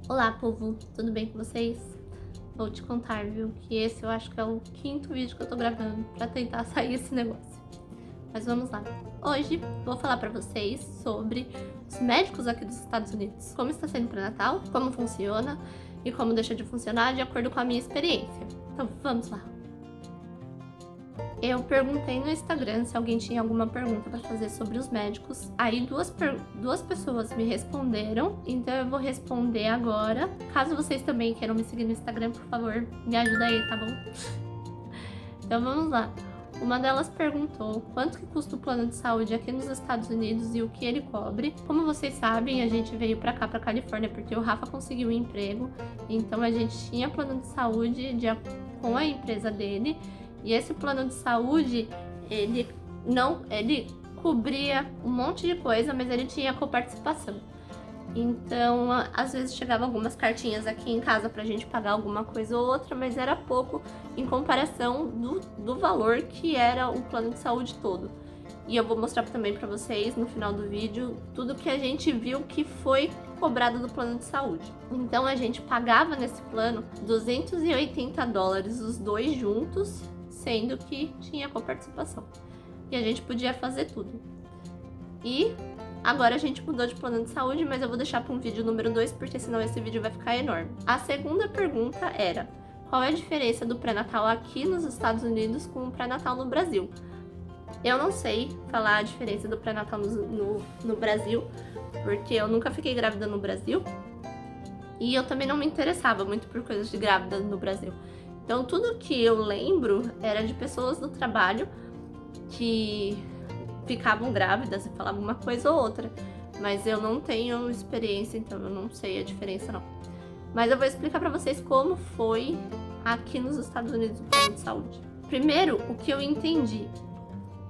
Olá, povo, tudo bem com vocês? Vou te contar, viu, que esse eu acho que é o 5º vídeo que eu tô gravando pra tentar sair esse negócio. Mas vamos lá. Hoje vou falar pra vocês sobre os médicos aqui dos Estados Unidos. Como está sendo o pré-natal, como funciona e como deixa de funcionar de acordo com a minha experiência. Então vamos lá. Eu perguntei no Instagram se alguém tinha alguma pergunta para fazer sobre os médicos. Aí duas pessoas me responderam, então eu vou responder agora. Caso vocês também queiram me seguir no Instagram, por favor, me ajuda aí, tá bom? Então vamos lá. Uma delas perguntou quanto que custa o plano de saúde aqui nos Estados Unidos e o que ele cobre. Como vocês sabem, a gente veio pra cá, pra Califórnia, porque o Rafa conseguiu um emprego. Então a gente tinha plano de saúde com a empresa dele. E esse plano de saúde, ele cobria um monte de coisa, mas ele tinha coparticipação. Então, às vezes chegavam algumas cartinhas aqui em casa pra gente pagar alguma coisa ou outra, mas era pouco em comparação do valor que era o plano de saúde todo. E eu vou mostrar também pra vocês no final do vídeo tudo que a gente viu que foi cobrado do plano de saúde. Então a gente pagava nesse plano $280 os dois juntos, sendo que tinha coparticipação. E a gente podia fazer tudo. E agora a gente mudou de plano de saúde, mas eu vou deixar para um vídeo número 2, porque senão esse vídeo vai ficar enorme. A segunda pergunta era: qual é a diferença do pré-natal aqui nos Estados Unidos com o pré-natal no Brasil? Eu não sei falar a diferença do pré-natal no Brasil, porque eu nunca fiquei grávida no Brasil. E eu também não me interessava muito por coisas de grávida no Brasil. Então, tudo que eu lembro era de pessoas do trabalho que ficavam grávidas e falavam uma coisa ou outra. Mas eu não tenho experiência, então eu não sei a diferença, não. Mas eu vou explicar pra vocês como foi aqui nos Estados Unidos o plano de saúde. Primeiro, o que eu entendi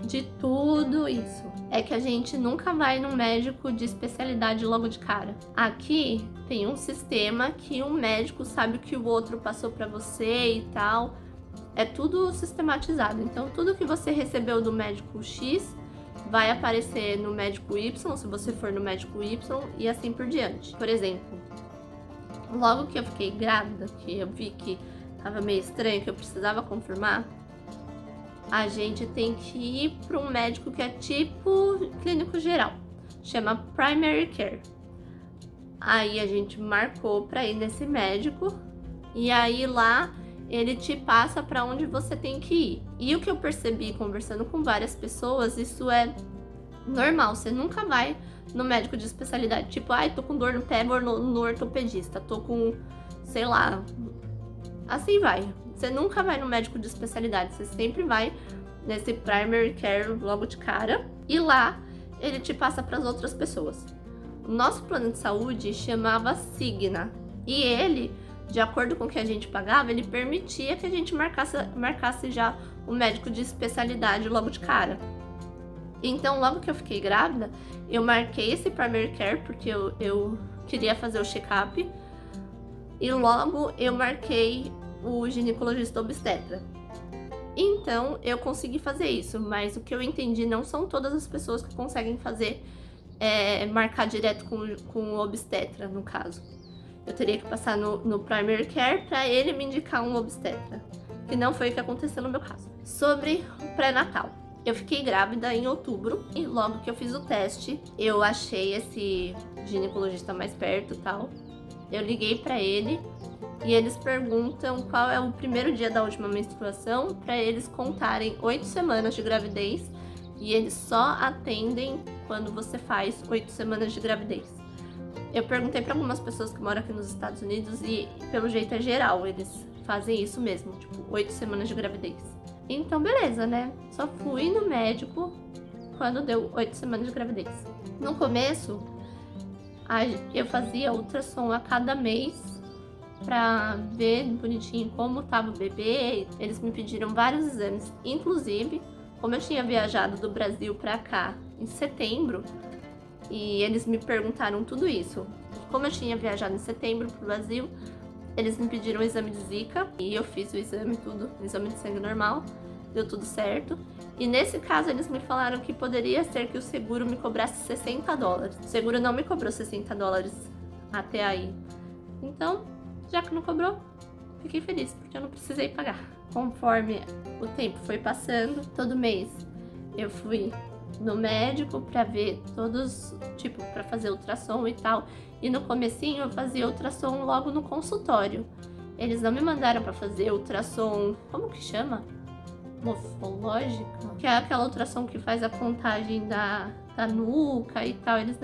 de tudo isso é que a gente nunca vai num médico de especialidade logo de cara. Aqui tem um sistema que um médico sabe o que o outro passou pra você e tal. É tudo sistematizado. Então tudo que você recebeu do médico X vai aparecer no médico Y, se você for no médico Y, e assim por diante. Por exemplo, logo que eu fiquei grávida, que eu vi que tava meio estranho, que eu precisava confirmar, a gente tem que ir para um médico que é tipo clínico geral, chama Primary Care. Aí a gente marcou para ir nesse médico e aí lá ele te passa para onde você tem que ir. E o que eu percebi conversando com várias pessoas, isso é normal, você nunca vai no médico de especialidade, tipo, ai, tô com dor no pé, vou no ortopedista, tô com, sei lá, assim vai. Você nunca vai no médico de especialidade, você sempre vai nesse primary care logo de cara e lá ele te passa para as outras pessoas. O nosso plano de saúde chamava Cigna e ele, de acordo com o que a gente pagava, ele permitia que a gente marcasse já o médico de especialidade logo de cara. Então, logo que eu fiquei grávida, eu marquei esse primary care porque eu queria fazer o check-up e logo eu marquei o ginecologista obstetra. Então eu consegui fazer isso, mas o que eu entendi, não são todas as pessoas que conseguem fazer, marcar direto com o obstetra, no caso. Eu teria que passar no primary care para ele me indicar um obstetra, que não foi o que aconteceu no meu caso. Sobre o pré-natal, eu fiquei grávida em outubro e logo que eu fiz o teste, eu achei esse ginecologista mais perto e tal. Eu liguei para ele e eles perguntam qual é o primeiro dia da última menstruação para eles contarem 8 semanas de gravidez e eles só atendem quando você faz 8 semanas de gravidez. Eu perguntei para algumas pessoas que moram aqui nos Estados Unidos e pelo jeito é geral, eles fazem isso mesmo, tipo 8 semanas de gravidez. Então beleza, né? Só fui no médico quando deu 8 semanas de gravidez. No começo, eu fazia ultrassom a cada mês pra ver bonitinho como tava o bebê. Eles me pediram vários exames, inclusive, como eu tinha viajado do Brasil pra cá em setembro, e eles me perguntaram tudo isso. Como eu tinha viajado em setembro pro Brasil, eles me pediram o exame de Zika, e eu fiz o exame tudo, o exame de sangue normal, deu tudo certo. E nesse caso eles me falaram que poderia ser que o seguro me cobrasse $60. O seguro não me cobrou $60 até aí. Então, já que não cobrou, fiquei feliz, porque eu não precisei pagar. Conforme o tempo foi passando, todo mês eu fui no médico pra ver todos, tipo, pra fazer ultrassom e tal. E no comecinho eu fazia ultrassom logo no consultório. Eles não me mandaram pra fazer ultrassom, como que chama? Morfológica? Que é aquela ultrassom que faz a contagem da nuca e tal. Eles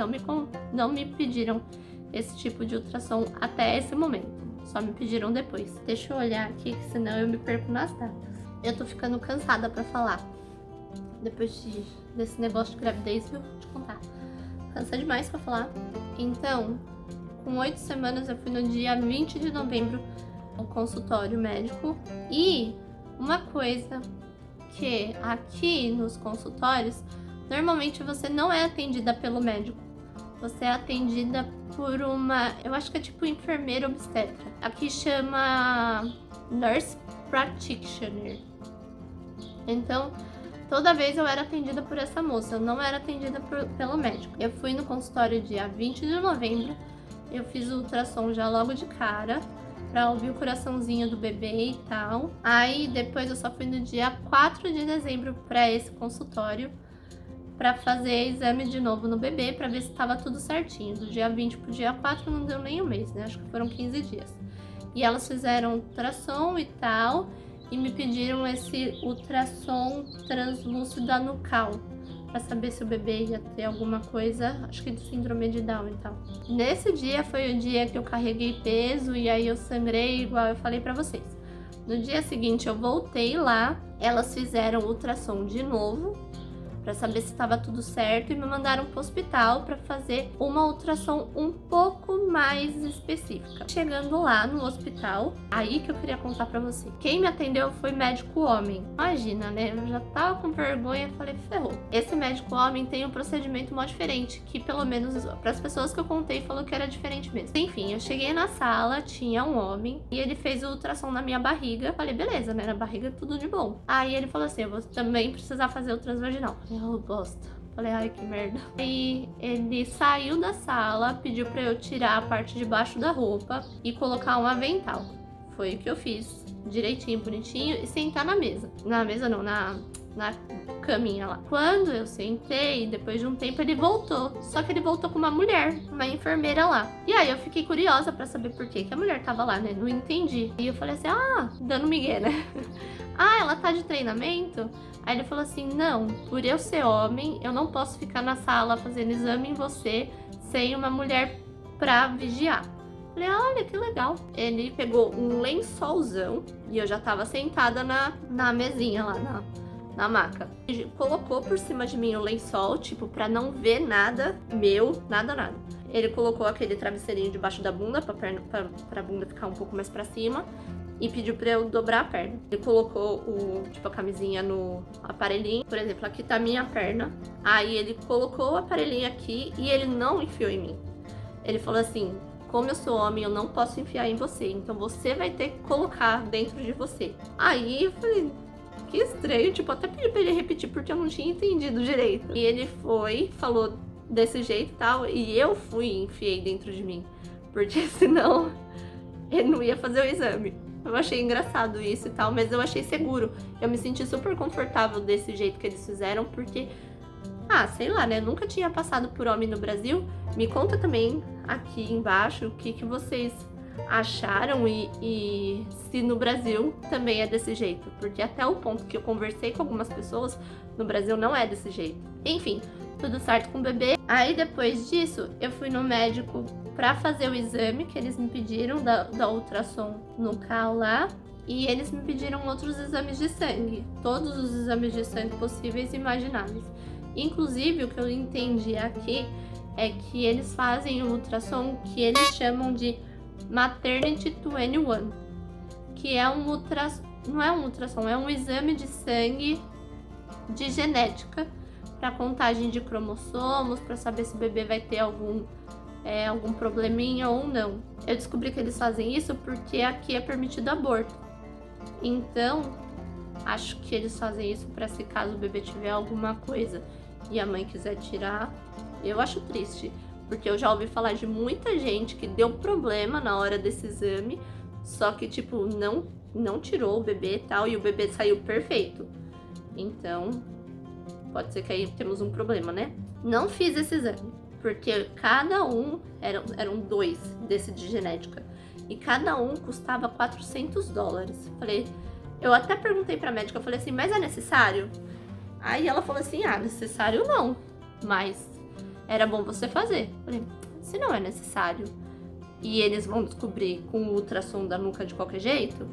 não me pediram esse tipo de ultrassom até esse momento. Só me pediram depois. Deixa eu olhar aqui, que senão eu me perco nas datas. Eu tô ficando cansada pra falar. Depois desse negócio de gravidez, viu? Vou te contar. Cansa demais pra falar. Então, com 8 semanas, eu fui no dia 20 de novembro ao consultório médico. E uma coisa que aqui nos consultórios, normalmente você não é atendida pelo médico. Você é atendida por uma, eu acho que é tipo enfermeira obstetra. Aqui chama Nurse Practitioner. Então, toda vez eu era atendida por essa moça, eu não era atendida pelo médico. Eu fui no consultório dia 20 de novembro, eu fiz o ultrassom já logo de cara, pra ouvir o coraçãozinho do bebê e tal. Aí depois eu só fui no dia 4 de dezembro pra esse consultório, pra fazer exame de novo no bebê, pra ver se tava tudo certinho. Do dia 20 pro dia 4 não deu nem um mês, né? Acho que foram 15 dias. E elas fizeram ultrassom e tal, e me pediram esse ultrassom translúcido anucal, pra saber se o bebê ia ter alguma coisa, acho que de síndrome de Down e tal. Nesse dia foi o dia que eu carreguei peso e aí eu sangrei, igual eu falei pra vocês. No dia seguinte eu voltei lá, elas fizeram ultrassom de novo, pra saber se estava tudo certo, e me mandaram pro hospital pra fazer uma ultrassom um pouco mais específica. Chegando lá no hospital, aí que eu queria contar pra você. Quem me atendeu foi médico homem. Imagina, né? Eu já tava com vergonha, falei, ferrou. Esse médico homem tem um procedimento mó diferente, que pelo menos pras pessoas que eu contei falou que era diferente mesmo. Enfim, eu cheguei na sala, tinha um homem, e ele fez o ultrassom na minha barriga. Falei, beleza, né? Na barriga tudo de bom. Aí ele falou assim, eu vou também precisar fazer o transvaginal. Eu bosta. Falei, ai, que merda. Aí ele saiu da sala, pediu pra eu tirar a parte de baixo da roupa e colocar um avental. Foi o que eu fiz, direitinho, bonitinho, e sentar na mesa. Na mesa não, na caminha lá. Quando eu sentei, depois de um tempo ele voltou. Só que ele voltou com uma mulher, uma enfermeira lá. E aí eu fiquei curiosa pra saber por que a mulher tava lá, né? Não entendi. E eu falei assim, dando migué, né? Ela tá de treinamento? Aí ele falou assim, não, por eu ser homem, eu não posso ficar na sala fazendo exame em você sem uma mulher pra vigiar. Falei, olha que legal. Ele pegou um lençolzão e eu já tava sentada na mesinha lá, na maca. Ele colocou por cima de mim o lençol, tipo, pra não ver nada meu, nada. Ele colocou aquele travesseirinho debaixo da bunda, pra bunda ficar um pouco mais pra cima, e pediu pra eu dobrar a perna. Ele colocou a camisinha no aparelhinho. Por exemplo, aqui tá a minha perna. Aí ele colocou o aparelhinho aqui e ele não enfiou em mim. Ele falou assim, como eu sou homem, eu não posso enfiar em você, então você vai ter que colocar dentro de você. Aí eu falei, que estranho, tipo, até pedi pra ele repetir porque eu não tinha entendido direito. E ele falou desse jeito e tal, e eu fui e enfiei dentro de mim, porque senão ele não ia fazer o exame. Eu achei engraçado isso e tal, mas eu achei seguro. Eu me senti super confortável desse jeito que eles fizeram, porque, sei lá, né? Nunca tinha passado por homem no Brasil. Me conta também aqui embaixo o que vocês acharam e se no Brasil também é desse jeito. Porque até o ponto que eu conversei com algumas pessoas, no Brasil não é desse jeito. Enfim, tudo certo com o bebê. Aí depois disso, eu fui no médico pra fazer o exame que eles me pediram da ultrassom nucal lá. E eles me pediram outros exames de sangue. Todos os exames de sangue possíveis e imagináveis. Inclusive, o que eu entendi aqui é que eles fazem um ultrassom que eles chamam de Maternity 21. Que é um ultrassom... Não é um ultrassom, é um exame de sangue de genética para contagem de cromossomos, para saber se o bebê vai ter algum probleminha ou não. Eu descobri que eles fazem isso porque aqui é permitido aborto. Então, acho que eles fazem isso para se caso o bebê tiver alguma coisa e a mãe quiser tirar. Eu acho triste, Porque eu já ouvi falar de muita gente que deu problema na hora desse exame, só que, tipo, não tirou o bebê e tal, e o bebê saiu perfeito. Então, pode ser que aí temos um problema, né? Não fiz esse exame, porque cada um, eram 2 desse de genética, e cada um custava $400. Eu até perguntei pra médica, eu falei assim, mas é necessário? Aí ela falou assim, necessário não, mas era bom você fazer. Eu falei, se não é necessário e eles vão descobrir com o ultrassom da nuca de qualquer jeito,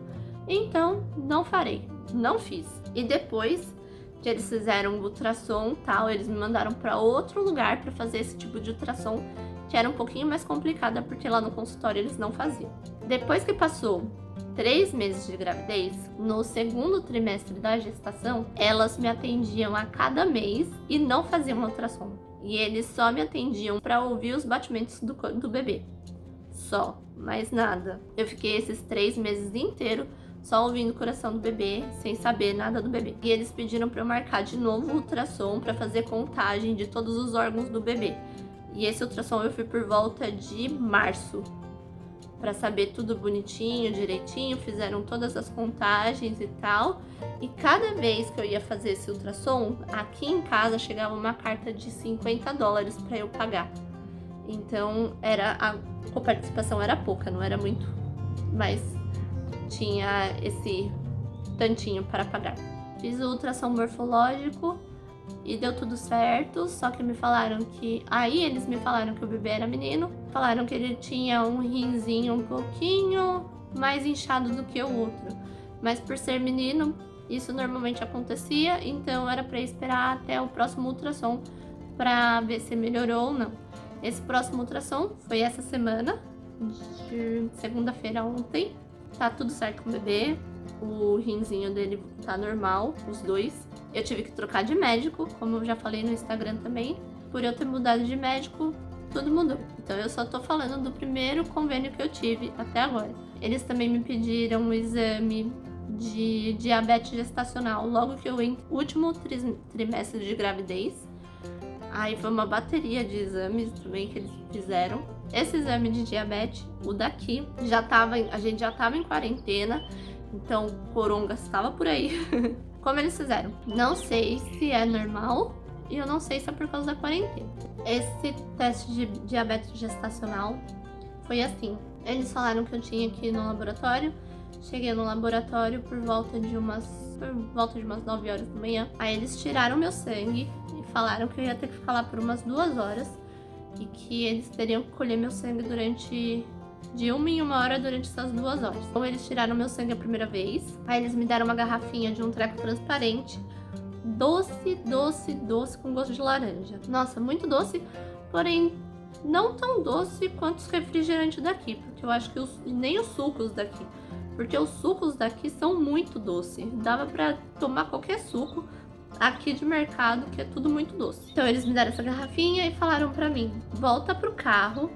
então não farei, não fiz. E depois que eles fizeram o ultrassom e tal, eles me mandaram para outro lugar para fazer esse tipo de ultrassom, que era um pouquinho mais complicada, porque lá no consultório eles não faziam. Depois que passou 3 meses de gravidez, no segundo trimestre da gestação, elas me atendiam a cada mês e não faziam ultrassom. E eles só me atendiam para ouvir os batimentos do bebê. Só, mais nada. Eu fiquei esses 3 meses inteiros só ouvindo o coração do bebê, sem saber nada do bebê. E eles pediram para eu marcar de novo o ultrassom para fazer contagem de todos os órgãos do bebê. E esse ultrassom eu fui por volta de março, para saber tudo bonitinho, direitinho, fizeram todas as contagens e tal. E cada vez que eu ia fazer esse ultrassom, aqui em casa chegava uma carta de $50 para eu pagar. Então a coparticipação era pouca, não era muito, mas tinha esse tantinho para pagar. Fiz o ultrassom morfológico e deu tudo certo, só que me falaram que... Aí eles me falaram que o bebê era menino, falaram que ele tinha um rinzinho um pouquinho mais inchado do que o outro. Mas por ser menino, isso normalmente acontecia, então era para esperar até o próximo ultrassom para ver se melhorou ou não. Esse próximo ultrassom foi essa semana, de segunda-feira ontem. Tá tudo certo com o bebê, o rinzinho dele tá normal, os 2. Eu tive que trocar de médico, como eu já falei no Instagram também. Por eu ter mudado de médico, tudo mudou. Então eu só tô falando do primeiro convênio que eu tive até agora. Eles também me pediram um exame de diabetes gestacional logo que eu entrei no último trimestre de gravidez. Aí foi uma bateria de exames também que eles fizeram. Esse exame de diabetes, o daqui, a gente já tava em quarentena, então o coronga estava por aí. Como eles fizeram? Não sei se é normal e eu não sei se é por causa da quarentena. Esse teste de diabetes gestacional foi assim. Eles falaram que eu tinha que ir no laboratório. Cheguei no laboratório por volta de umas 9 horas da manhã. Aí eles tiraram meu sangue e falaram que eu ia ter que ficar lá por umas 2 horas e que eles teriam que colher meu sangue de 1 em 1 hora durante essas 2 horas. Então eles tiraram meu sangue a primeira vez. Aí eles me deram uma garrafinha de um treco transparente, doce, doce, doce, com gosto de laranja. Nossa, muito doce, porém não tão doce quanto os refrigerantes daqui, porque eu acho que nem os sucos daqui. Porque os sucos daqui são muito doces. Dava pra tomar qualquer suco aqui de mercado, que é tudo muito doce. Então eles me deram essa garrafinha e falaram pra mim: volta pro carro,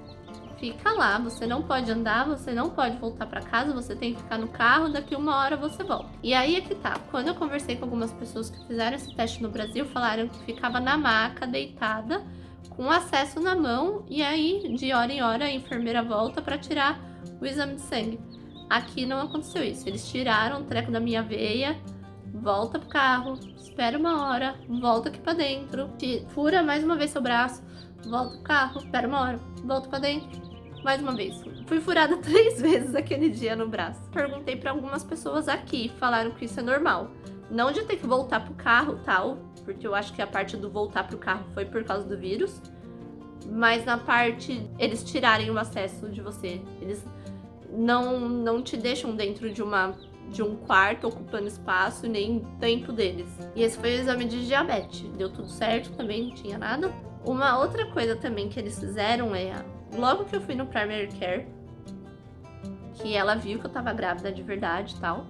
fica lá, você não pode andar, você não pode voltar pra casa, você tem que ficar no carro, daqui 1 hora você volta. E aí é que tá, quando eu conversei com algumas pessoas que fizeram esse teste no Brasil, falaram que ficava na maca, deitada, com acesso na mão, e aí de hora em hora a enfermeira volta pra tirar o exame de sangue. Aqui não aconteceu isso, eles tiraram o treco da minha veia, volta pro carro, espera 1 hora, volta aqui pra dentro, fura mais uma vez seu braço, volta pro carro, espera 1 hora, volta pra dentro, mais uma vez. Fui furada 3 vezes aquele dia no braço. Perguntei pra algumas pessoas aqui, falaram que isso é normal. Não de ter que voltar pro carro tal, porque eu acho que a parte do voltar pro carro foi por causa do vírus, mas na parte eles tirarem o acesso de você, eles não te deixam dentro de um quarto ocupando espaço, nem tempo deles. E esse foi o exame de diabetes. Deu tudo certo também, não tinha nada. Uma outra coisa também que eles fizeram logo que eu fui no Primary Care, que ela viu que eu tava grávida de verdade e tal,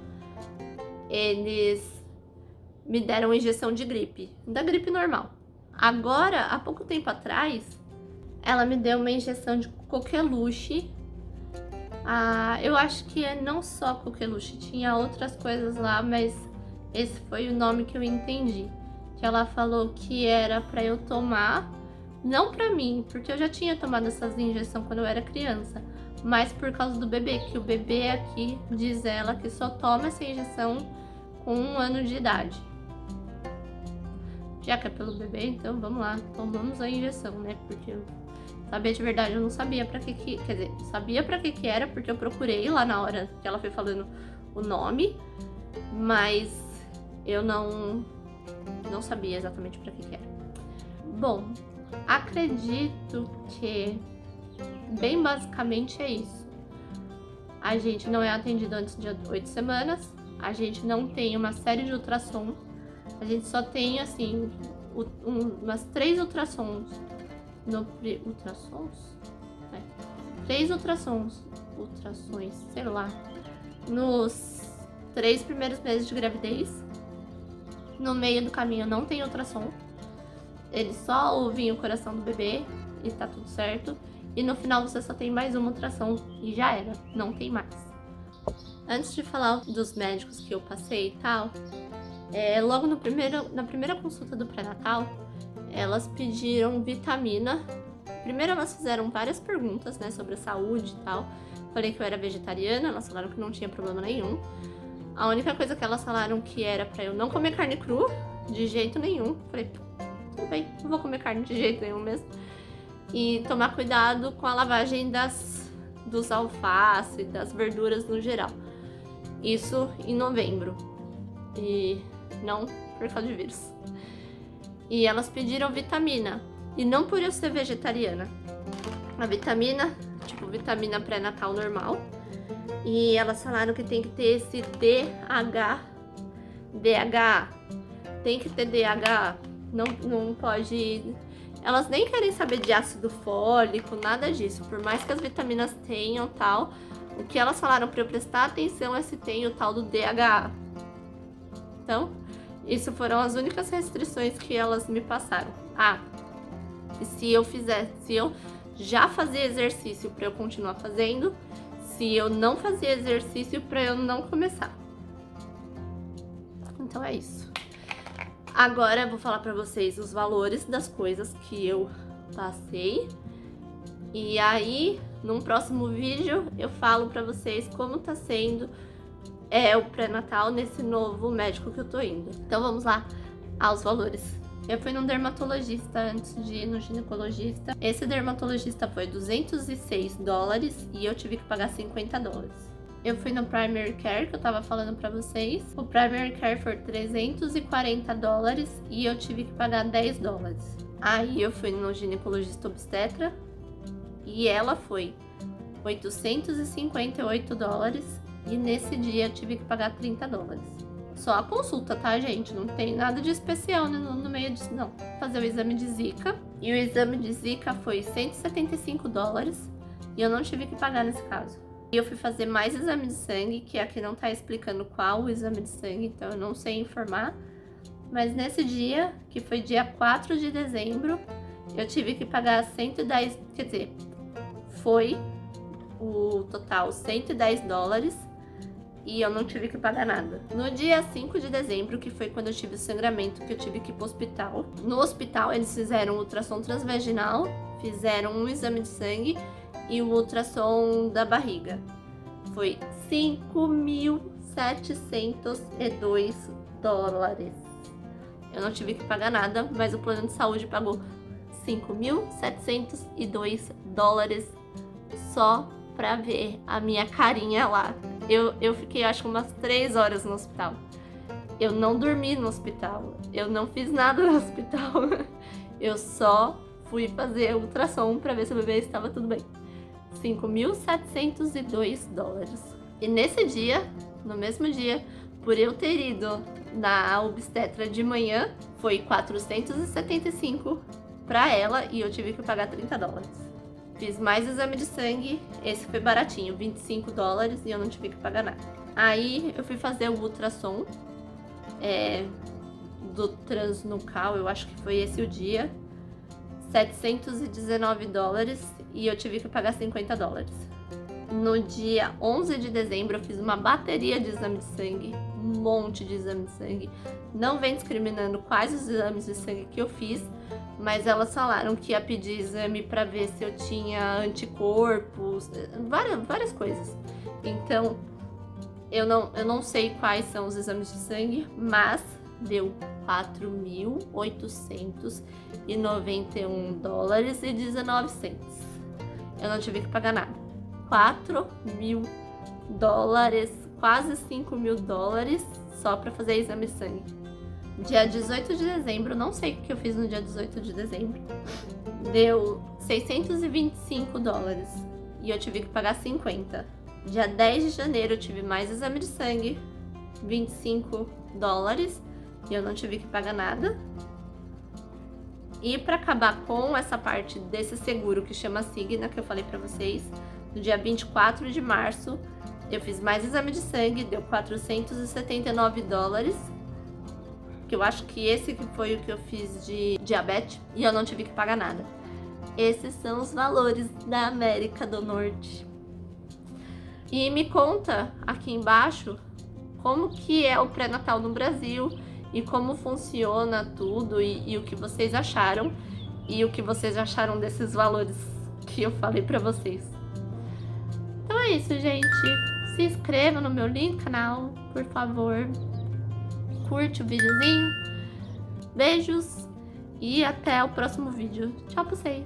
eles me deram injeção de gripe, da gripe normal. Agora, há pouco tempo atrás, ela me deu uma injeção de coqueluche. Eu acho que é não só coqueluche, tinha outras coisas lá, mas esse foi o nome que eu entendi. Que ela falou que era pra eu tomar Não pra mim, porque eu já tinha tomado essas injeções quando eu era criança, mas por causa do bebê, que o bebê aqui, diz ela, que só toma essa injeção com 1 ano de idade. Já que é pelo bebê, então vamos lá, tomamos a injeção, né? Porque, saber de verdade, eu não sabia pra que quer dizer, sabia pra que era, porque eu procurei lá na hora que ela foi falando o nome, mas eu não sabia exatamente pra que era. Bom, acredito que bem basicamente é isso. A gente não é atendido antes de 8 semanas, a gente não tem uma série de ultrassom, a gente só tem, assim, umas 3 ultrassons ultrassons? É. 3 ultrassons, sei lá, nos 3 primeiros meses de gravidez. No meio do caminho não tem ultrassom, eles só ouvem o coração do bebê e tá tudo certo. E no final você só tem mais uma ultrassom e já era, não tem mais. Antes de falar dos médicos que eu passei e tal, logo na primeira consulta do pré-natal, elas pediram vitamina. Primeiro elas fizeram várias perguntas, né, sobre a saúde e tal. Falei que eu era vegetariana, elas falaram que não tinha problema nenhum. A única coisa que elas falaram que era pra eu não comer carne crua, de jeito nenhum. Falei, tudo bem, não vou comer carne de jeito nenhum mesmo. E tomar cuidado com a lavagem dos alface, das verduras no geral. Isso em novembro. E não por causa de vírus. E elas pediram vitamina. E não por eu ser vegetariana. A vitamina, tipo vitamina pré-natal normal. E elas falaram que tem que ter esse DHA. Tem que ter DHA. Não pode... Elas nem querem saber de ácido fólico, nada disso. Por mais que as vitaminas tenham tal, o que elas falaram para eu prestar atenção é se tem o tal do DHA. Então, isso foram as únicas restrições que elas me passaram. E se eu já fazia exercício para eu continuar fazendo, se eu não fazia exercício para eu não começar. Então é isso. Agora eu vou falar pra vocês os valores das coisas que eu passei. E aí, num próximo vídeo, eu falo pra vocês como tá sendo o pré-natal nesse novo médico que eu tô indo. Então vamos lá aos valores. Eu fui num dermatologista antes de ir no ginecologista. Esse dermatologista foi $206 e eu tive que pagar $50. Eu fui no Primary Care, que eu tava falando pra vocês. O Primary Care foi $340 e eu tive que pagar $10. Aí eu fui no ginecologista obstetra e ela foi $858 e nesse dia eu tive que pagar $30. Só a consulta, tá, gente? Não tem nada de especial no meio disso, não. Fazer o exame de Zika. E o exame de Zika foi $175 e eu não tive que pagar nesse caso. E eu fui fazer mais exame de sangue, que aqui não tá explicando qual o exame de sangue, então eu não sei informar. Mas nesse dia, que foi dia 4 de dezembro, eu tive que pagar 110, quer dizer, foi o total $110 e eu não tive que pagar nada. No dia 5 de dezembro, que foi quando eu tive o sangramento, que eu tive que ir pro hospital. No hospital, eles fizeram ultrassom transvaginal, fizeram um exame de sangue e o ultrassom da barriga. Foi $5.702. Eu não tive que pagar nada, mas o plano de saúde pagou $5.702 só pra ver a minha carinha lá. Eu fiquei, acho que umas 3 horas no hospital. Eu não dormi no hospital, eu não fiz nada no hospital. Eu só fui fazer ultrassom pra ver se o bebê estava tudo bem. $5.702. E nesse dia, no mesmo dia, por eu ter ido na obstetra de manhã, foi $475 pra ela e eu tive que pagar $30. Fiz mais exame de sangue, esse foi baratinho, $25 e eu não tive que pagar nada. Aí eu fui fazer o ultrassom do transnucal, eu acho que foi esse o dia, $719 e eu tive que pagar $50. No dia 11 de dezembro eu fiz uma bateria de exame de sangue, um monte de exame de sangue. Não vem discriminando quais os exames de sangue que eu fiz, mas elas falaram que ia pedir exame pra ver se eu tinha anticorpos, várias coisas. Então, eu não sei quais são os exames de sangue, mas deu $4.891,19. Eu não tive que pagar nada. $4.000, quase $5.000 só pra fazer exame de sangue. Dia 18 de dezembro, não sei o que eu fiz no dia 18 de dezembro, deu $625 e eu tive que pagar 50. Dia 10 de janeiro eu tive mais exame de sangue, $25 e eu não tive que pagar nada. E para acabar com essa parte desse seguro que chama Cigna, que eu falei pra vocês, no dia 24 de março eu fiz mais exame de sangue, deu $479, que eu acho que esse que foi o que eu fiz de diabetes e eu não tive que pagar nada. Esses são os valores da América do Norte. E me conta aqui embaixo como que é o pré-natal no Brasil e como funciona tudo e o que vocês acharam e o que vocês acharam desses valores que eu falei pra vocês. Então é isso, gente. Se inscreva no meu lindo canal, por favor. Curte o videozinho. Beijos e até o próximo vídeo. Tchau pra vocês.